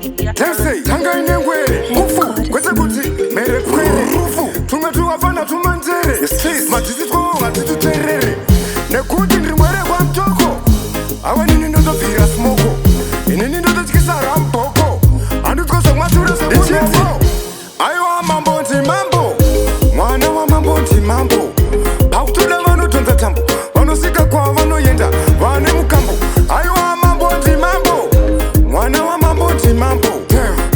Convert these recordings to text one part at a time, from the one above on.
Tensei, tanga inengwere Kufu, kwese kuti, mere kwere Rufu, tumwe tuwafana tumanzere Matisi two, matisi terere Nekuti ndrimwere kwa mtoko Awa nini ndoto vira smoko Inini ndoto chikisa ramboko Andutkosa mwature se munoko Aiwa mambo nti mambo Mwana wa mambo nti mambo Pakutuda vano tonza tambo Vanosika kwa vano yenda Vane mukambo Aiwa mambo nti mambo Mwana wa mambo nti mambo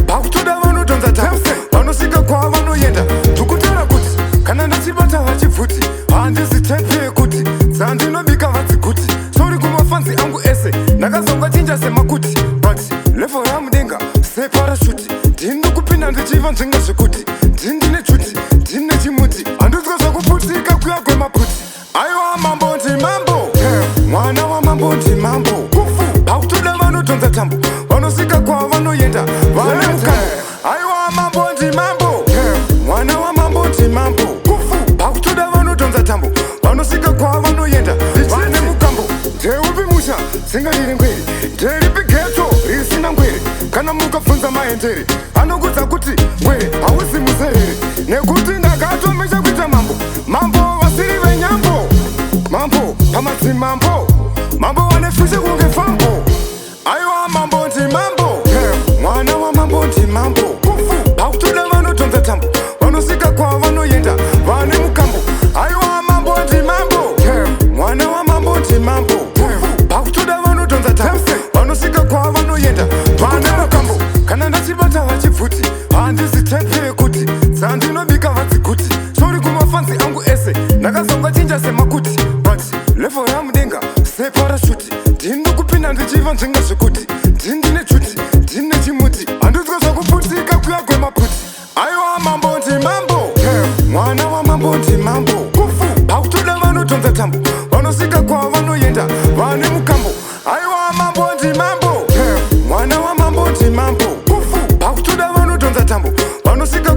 Pakutuda vano tonza tambo Vanosika kwa vano yenda Tukutara kuti Kana ndachibata vachibvuti Handisi tepe kuti Zandinobika vadziguti Sori kumafanzi angu ese Nakazonga chinja semakuti But level ramudenga Se parachute Dino kupinda ndichiva nzinga zvekuti Ndine chuti, ndine chimuti Handutwa zvakuputika kuyagwe maputi Aiwa mambo nti mambo Mwana wa mambo nti mambo Pakutoda vanotonza tambo Vanosika kwa vanoyenda Vane mukambo Aiwa mambo nti mambo Mwana wa mambo nti mambo Pakutoda vanotonza tambo Vanosika kwa vanoyenda Vane mukambo Ndeupi musha, singa iri ngwere Nderipi geto, risina ngwere Kana mukafunza maendere Anokudza kuti ngwere hausi muzerere Nekuti ndakatomesha kuita mambo Mambo vasiri venyambo Mambo pamatsi mambo Mambo vanefishe kunge fambo Aiwa mambo nti mambo Mwana wa mambo nti mambo Pakutoda vanotonza tambo Vanosika kwa vanoyenda Vane mukambo Aiwa mambo nti mambo Mwana wa mambo nti mambo Pakutoda vanotonza tambo Vanosika kwa vanoyenda Vane mukambo Kana ndachibata vachibvuti Handisi tepe kuti Zandinobika vadziguti Sori kumafanzi angu ese Nakazonga chinja semakuti But level ramudenga Se parachute Dino kupinda ndichiva nzinga zvekuti Ndine chuti, ndine chimuti Handutwa zvakuputika kuyagwe maputi Aiwa mambo nti mambo Mwana wa mambo nti mambo Pakutoda vanotonza tambo Vanosika kwa vanoyenda Vane mukambo Aiwa mambo nti mambo Mwana wa mambo nti mambo Pakutoda vanotonza tambo Vanosika